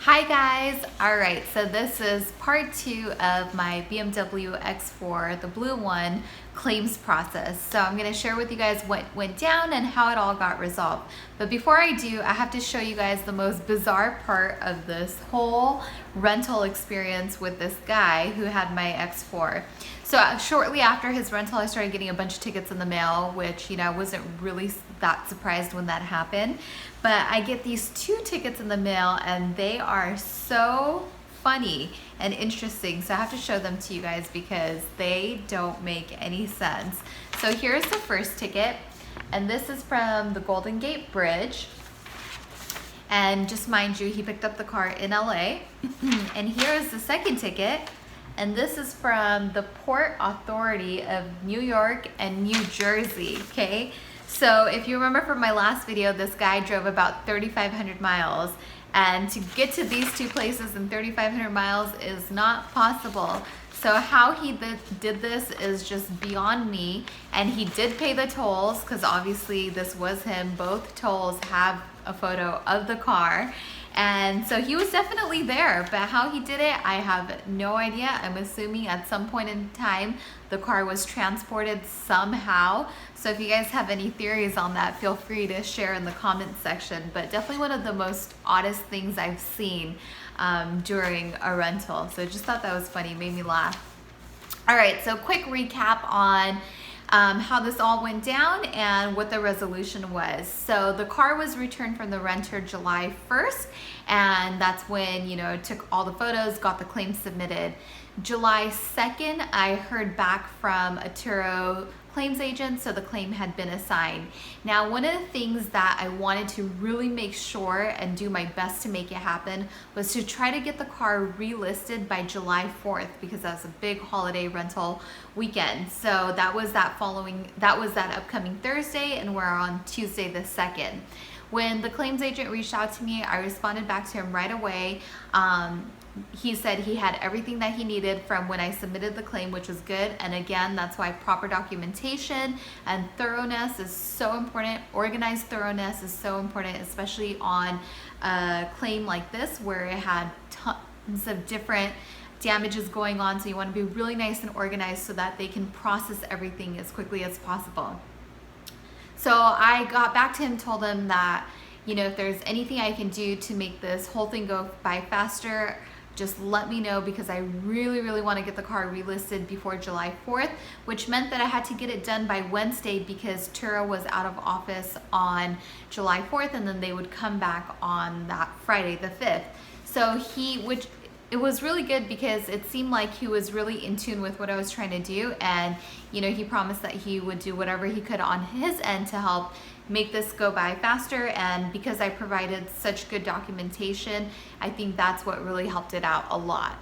Hi guys! Alright, so this is part 2 of my BMW X4, the blue one, claims process. So I'm going to share with you guys what went down and how it all got resolved. But before I do, I have to show you guys the most bizarre part of this whole rental experience with this guy who had my X4. So shortly after his rental, I started getting a bunch of tickets in the mail, which, I wasn't really that surprised when that happened. But I get these 2 tickets in the mail and they are so funny and interesting. So I have to show them to you guys because they don't make any sense. So here's the first ticket, and this is from the Golden Gate Bridge. And just mind you, he picked up the car in LA. And here is the second ticket. And this is from the Port Authority of New York and New Jersey, okay? So if you remember from my last video, this guy drove about 3,500 miles. And to get to these 2 places in 3,500 miles is not possible. So how he did this is just beyond me. And he did pay the tolls, because obviously this was him. Both tolls have a photo of the car. And so he was definitely there, but how he did it, I have no idea. I'm assuming at some point in time, the car was transported somehow. So if you guys have any theories on that, feel free to share in the comments section. But definitely one of the most oddest things I've seen during a rental. So just thought that was funny, made me laugh. All right, so quick recap on how this all went down and what the resolution was. So the car was returned from the renter July 1st, and that's when, took all the photos, got the claim submitted. July 2nd, I heard back from a Turo claims agent, so the claim had been assigned. Now, one of the things that I wanted to really make sure and do my best to make it happen was to try to get the car relisted by July 4th, because that's a big holiday rental weekend. So that was that upcoming Thursday, and we're on Tuesday the 2nd. When the claims agent reached out to me, I responded back to him right away. He said he had everything that he needed from when I submitted the claim, which was good. And again, that's why proper documentation and thoroughness is so important. Organized thoroughness is so important, especially on a claim like this where it had tons of different damages going on. So you want to be really nice and organized so that they can process everything as quickly as possible. So I got back to him, told him that, if there's anything I can do to make this whole thing go by faster, just let me know, because I really, really want to get the car relisted before July 4th, which meant that I had to get it done by Wednesday because Turo was out of office on July 4th, and then they would come back on that Friday the 5th. So it was really good because it seemed like he was really in tune with what I was trying to do, and he promised that he would do whatever he could on his end to help make this go by faster. And because I provided such good documentation, I think that's what really helped it out a lot.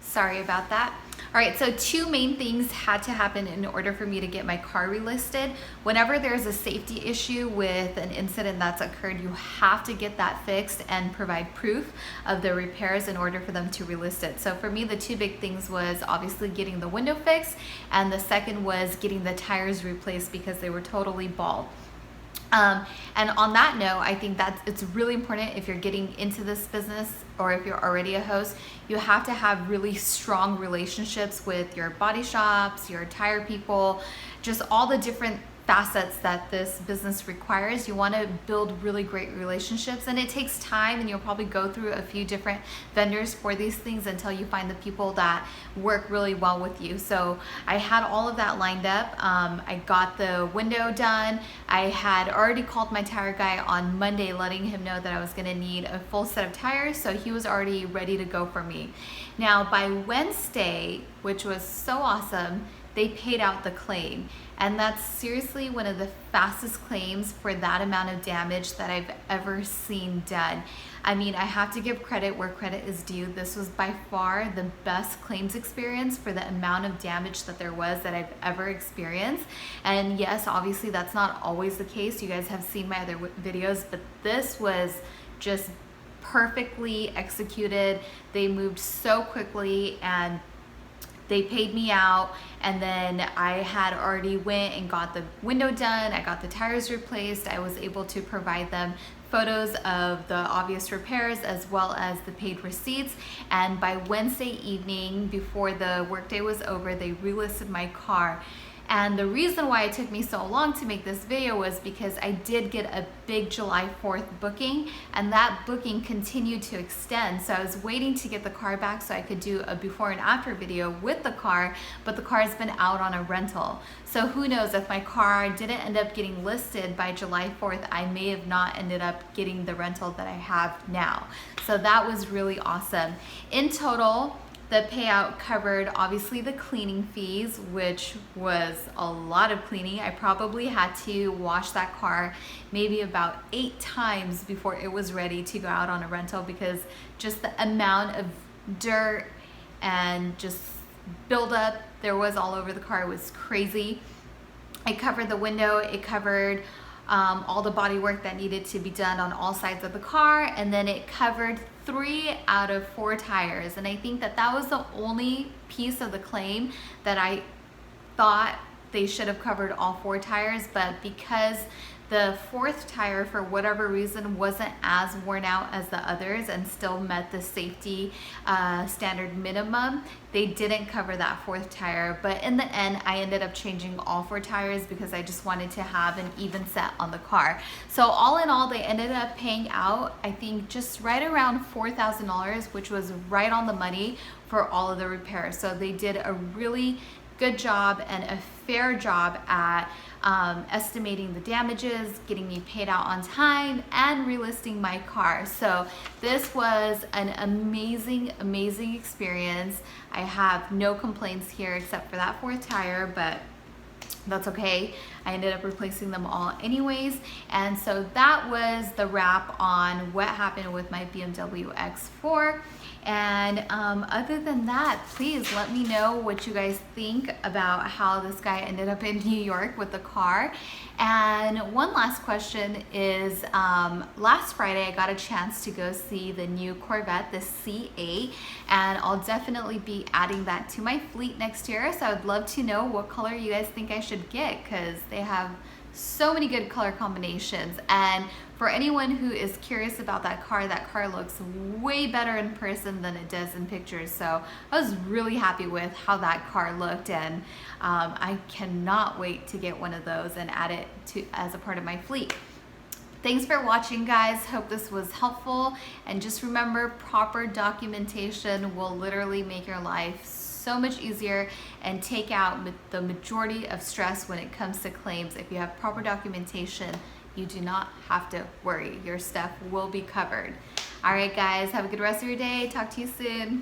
Sorry about that. All right, so 2 main things had to happen in order for me to get my car relisted. Whenever there's a safety issue with an incident that's occurred, you have to get that fixed and provide proof of the repairs in order for them to relist it. So for me, the 2 big things was obviously getting the window fixed, and the second was getting the tires replaced because they were totally bald. And on that note, I think that it's really important if you're getting into this business, or if you're already a host, you have to have really strong relationships with your body shops, your tire people, just all the different facets that this business requires. You want to build really great relationships, and it takes time, and you'll probably go through a few different vendors for these things until you find the people that work really well with you. So I had all of that lined up. I got the window done. I had already called my tire guy on Monday, letting him know that I was going to need a full set of tires, so he was already ready to go for me. Now by Wednesday, which was so awesome, they paid out the claim. And that's seriously one of the fastest claims for that amount of damage that I've ever seen done. I mean, I have to give credit where credit is due. This was by far the best claims experience for the amount of damage that there was that I've ever experienced. And yes, obviously that's not always the case. You guys have seen my other videos, but this was just perfectly executed. They moved so quickly, and they paid me out, and then I had already went and got the window done. I got the tires replaced. I was able to provide them photos of the obvious repairs as well as the paid receipts. And by Wednesday evening, before the workday was over, they relisted my car. And the reason why it took me so long to make this video was because I did get a big July 4th booking, and that booking continued to extend. So I was waiting to get the car back so I could do a before and after video with the car, but the car has been out on a rental. So who knows, if my car didn't end up getting listed by July 4th, I may have not ended up getting the rental that I have now. So that was really awesome. In total, the payout covered obviously the cleaning fees, which was a lot of cleaning. I probably had to wash that car maybe about 8 times before it was ready to go out on a rental, because just the amount of dirt and just buildup there was all over the car was crazy. It covered the window, it covered all the body work that needed to be done on all sides of the car, and then it covered 3 out of 4 tires. And I think that that was the only piece of the claim that I thought they should have covered all 4 tires, but because the 4th tire for whatever reason wasn't as worn out as the others and still met the safety standard minimum, they didn't cover that 4th tire. But in the end, I ended up changing all 4 tires because I just wanted to have an even set on the car. So all in all, they ended up paying out, I think, just right around $4,000, which was right on the money for all of the repairs. So they did a really good job and a fair job at estimating the damages, getting me paid out on time, and relisting my car. So this was an amazing, amazing experience. I have no complaints here except for that 4th tire, but that's okay. I ended up replacing them all anyways. And so that was the wrap on what happened with my BMW X4. And other than that, please let me know what you guys think about how this guy ended up in New York with the car. And one last question is, last Friday I got a chance to go see the new Corvette, the C8, and I'll definitely be adding that to my fleet next year. So I'd love to know what color you guys think I should get, because they have so many good color combinations. And for anyone who is curious about that car looks way better in person than it does in pictures. So I was really happy with how that car looked, and I cannot wait to get one of those and add it to as a part of my fleet. Thanks for watching, guys. Hope this was helpful. And just remember, proper documentation will literally make your life so much easier and take out the majority of stress when it comes to claims. If you have proper documentation, you do not have to worry. Your stuff will be covered. All right, guys, have a good rest of your day. Talk to you soon.